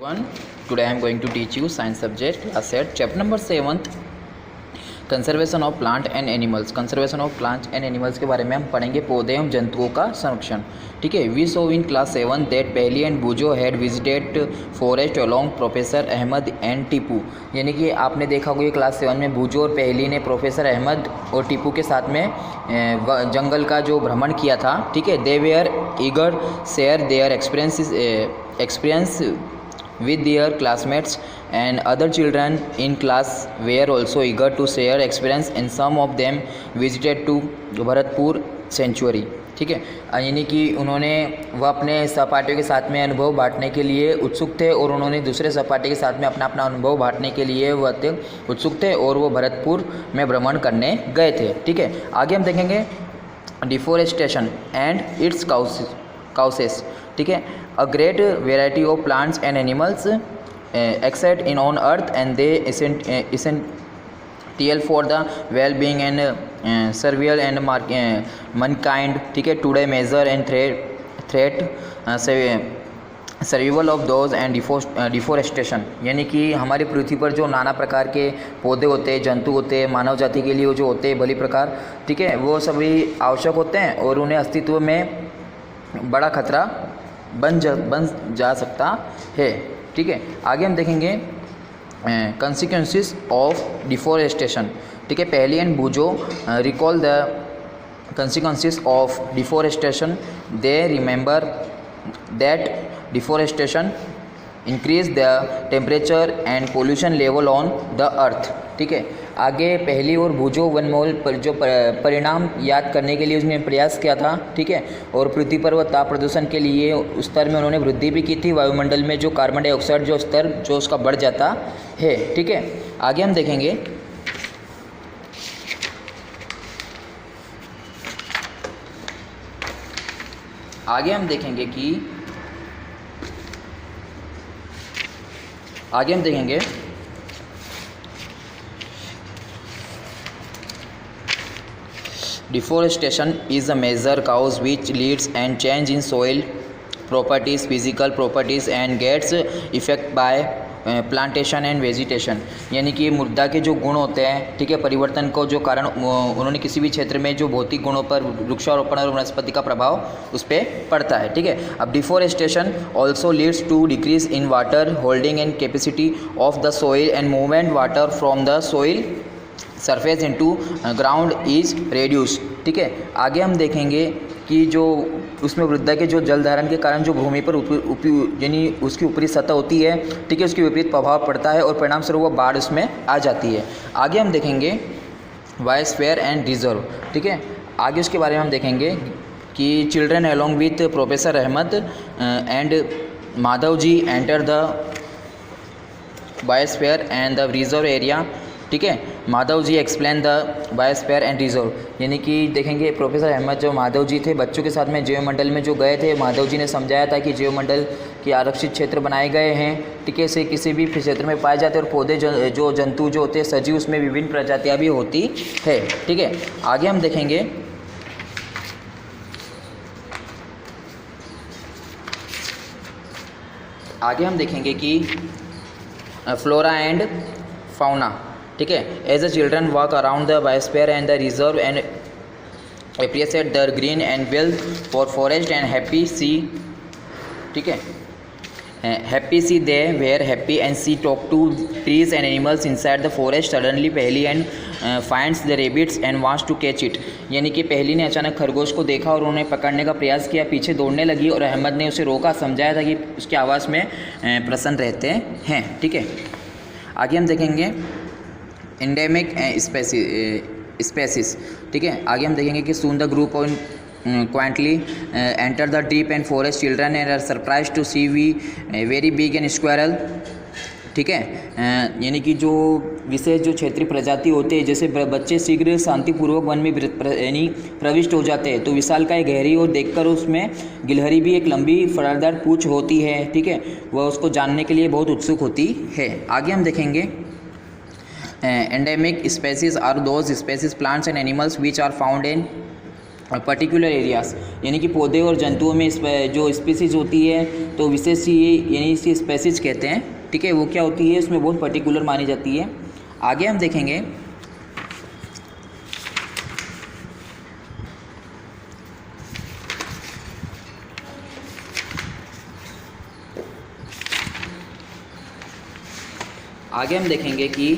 One, today I am going to teach you science subject class 8 chapter number 7 conservation of plant and animals. Conservation of plant and animals के बारे में हम पढ़ेंगे पौधे एवं जंतुओं का संरक्षण। ठीक है। We saw in class 7 that Paheli and Boojho had visited forest along professor Ahmed and Tipu. यानी कि आपने देखा होगा क्लास 7 में बूजो और पहली ने प्रोफेसर अहमद और टीपू के साथ में जंगल का जो भ्रमण किया था। ठीक है। They were eager share their experience with their classmates and other children in class were also eager to share experience and some of them visited to Bharatpur sanctuary. ठीक है। यानी कि उन्होंने वह अपने सहपाठियों के साथ में अनुभव बांटने के लिए उत्सुक थे और उन्होंने दूसरे सहपाठी के साथ में अपना अनुभव बांटने के लिए वह उत्सुक थे और वो भरतपुर में भ्रमण करने गए थे। ठीक है। आगे हम देखेंगे डिफोरेस्टेशन एंड इट्स काउसेस। ठीक है। A great variety of plants and animals exist in on earth and they essential for the well-being and survival and mankind। ठीक है। Today measure and threat survival of those and deforestation. यानी कि हमारी पृथ्वी पर जो नाना प्रकार के पौधे होते हैं, जंतु होते हैं, मानव जाति के लिए जो होते हैं भली प्रकार, ठीक है, वो सभी आवश्यक होते हैं और उन्हें अस्तित्व में बड़ा खतरा बन जा सकता है। ठीक है। आगे हम देखेंगे कंसिक्वेंसेस ऑफ डिफोरेस्टेशन। ठीक है। पहली and बूजो recall the consequences of deforestation. They remember that deforestation increase the temperature and pollution level on the earth. ठीक है। आगे पहली और बूजो वनमोल पर जो परिणाम याद करने के लिए उसने प्रयास किया था। ठीक है। और पृथ्वी पर वह ताप प्रदूषण के लिए उस स्तर में उन्होंने वृद्धि भी की थी। वायुमंडल में जो कार्बन डाइऑक्साइड जो स्तर जो उसका बढ़ जाता है। ठीक है। आगे हम देखेंगे deforestation is a major cause which leads and change in soil properties, physical properties and gets effect by plantation and vegetation. यानी कि मृदा के जो गुण होते हैं, ठीक है, परिवर्तन को जो कारण उन्होंने किसी भी क्षेत्र में जो भौतिक गुणों पर वृक्षारोपण और वनस्पति का प्रभाव उस पर पड़ता है। ठीक है। अब deforestation also leads to decrease in water holding and capacity of the soil and movement water from the soil surface into ground is reduce. ठीक है। आगे हम देखेंगे कि जो उसमें वृद्धि के जो जल धारण के कारण जो भूमि पर यानी उसकी ऊपरी सतह होती है, ठीक है, उसके विपरीत प्रभाव पड़ता है और परिणाम स्वरूप वो बाढ़ उसमें आ जाती है। आगे हम देखेंगे बायोस्फीयर एंड रिजर्व। ठीक है। आगे उसके बारे में हम देखेंगे कि children along with professor Ahmed and Madhav ji enter the biosphere and the reserve area. ठीक है। Madhav ji explain the biosphere and reserve. यानी कि देखेंगे प्रोफेसर अहमद जो माधव जी थे बच्चों के साथ में जैवमंडल में जो गए थे, माधव जी ने समझाया था कि जैवमंडल के आरक्षित क्षेत्र बनाए गए हैं। ठीक है। से किसी भी क्षेत्र में पाए जाते हैं और पौधे जो जंतु जो होते हैं सजीव उसमें विभिन्न प्रजातियाँ भी होती है। ठीक है। आगे हम देखेंगे कि फ्लोरा एंड फाउना। ठीक है। As a children walk around the biosphere and the reserve and appreciate the green and wealth for forest and happy see. ठीक है। Happy see they were happy and see talk to trees and animals inside the forest. Suddenly Paheli and finds the rabbits and wants to catch it. यानी कि पहली ने अचानक खरगोश को देखा और उन्हें पकड़ने का प्रयास किया, पीछे दौड़ने लगी और अहमद ने उसे रोका, समझाया था कि उसके आवाज़ में प्रसन्न रहते हैं। ठीक है। आगे हम देखेंगे एंडेमिक स्पेसिस। ठीक है। आगे हम देखेंगे कि soon the group of quaintly enter the deep and forest children and are surprise to see we very big and squirrel. ठीक है। यानी कि जो विशेष जो क्षेत्रीय प्रजाति होते हैं, जैसे बच्चे शीघ्र शांतिपूर्वक वन में यानी प्रविष्ट हो जाते हैं तो विशाल का गहरी और देखकर उसमें गिलहरी भी एक लंबी फरारदार पूंछ होती है। ठीक है। वह उसको जानने के लिए बहुत उत्सुक होती है। आगे हम देखेंगे endemic species are those species plants and animals which are found in particular areas, यानी कि पौधे और जंतुओं में जो स्पीसीज होती है तो विशेष ये यानी इसे स्पेसीज कहते हैं, ठीक है। वो क्या होती है, उसमें बहुत पर्टिकुलर मानी जाती है। आगे हम देखेंगे कि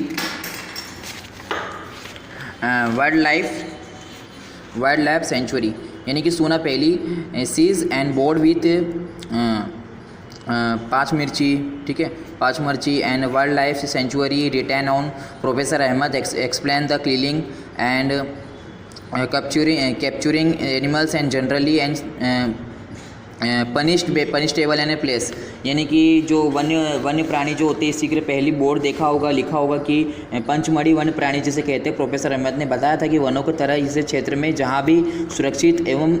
वाइल्ड लाइफ सेंचुरी, यानी कि सोना पहली सीज एंड बोर्ड विथ पाँच मिर्ची, ठीक है, पाँच मिर्ची and wild life sanctuary return on professor Ahmed explain the killing and capturing animals and generally and punishable an a place, यानी कि जो वन्य प्राणी जो होते हैं, इसी के पहली बोर्ड लिखा होगा कि पंचमढ़ी वन्य प्राणी जिसे कहते हैं। प्रोफेसर अहमद ने बताया था कि वनों की तरह इस क्षेत्र में जहाँ भी सुरक्षित एवं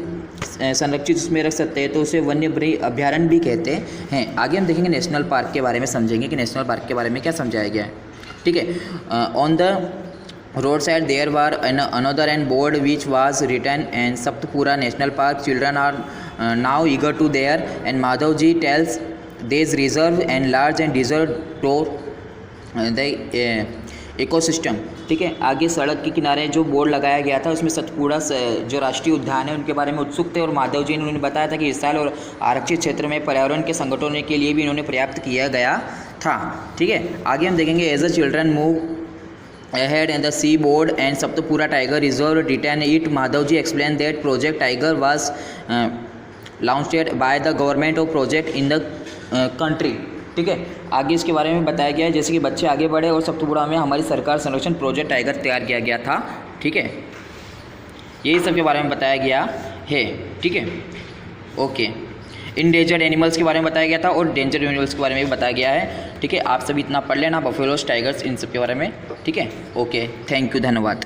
संरक्षित उसमें रख सकते हैं तो उसे वन्य अभ्यारण्य भी कहते हैं। आगे हम देखेंगे नेशनल पार्क के बारे में, समझेंगे कि नेशनल पार्क के बारे में क्या समझाया गया है, ठीक है। On the roadside there were another and board which was written and Saptapura National Park. Children are now eager to there, and Madhavji tells this reserve and large and deserved to the ecosystem, ठीक है। आगे सड़क के किनारे जो board लगाया गया था उसमें सतपुड़ा जो राष्ट्रीय उद्यान है उनके बारे में उत्सुक थे, और माधव जी ने उन्होंने बताया था कि इस साल और आरक्षित क्षेत्र में पर्यावरण के संगठनों के लिए भी इन्होंने पर्याप्त किया गया था, ठीक है। आगे हम देखेंगे as a children move ahead and the sea board and Saptapura Tiger Reserve retain it. Madhavji explained that Project Tiger was launched by the government of project in the country, ठीक है। आगे इसके बारे में बताया गया है जैसे कि बच्चे आगे बढ़े और सप्तपुरा में हमारी सरकार संरक्षण प्रोजेक्ट टाइगर तैयार किया गया था, ठीक है। यही सब के बारे में बताया गया है, ठीक है। ओके, इंडेंजर्ड एनिमल्स के बारे में बताया गया था और डेंजर एनिमल्स के बारे में भी बताया गया है, ठीक है। आप सभी इतना पढ़ लेना, बफेलोस, टाइगर्स, इन सब के बारे में, ठीक है। ओके, थैंक यू, धन्यवाद।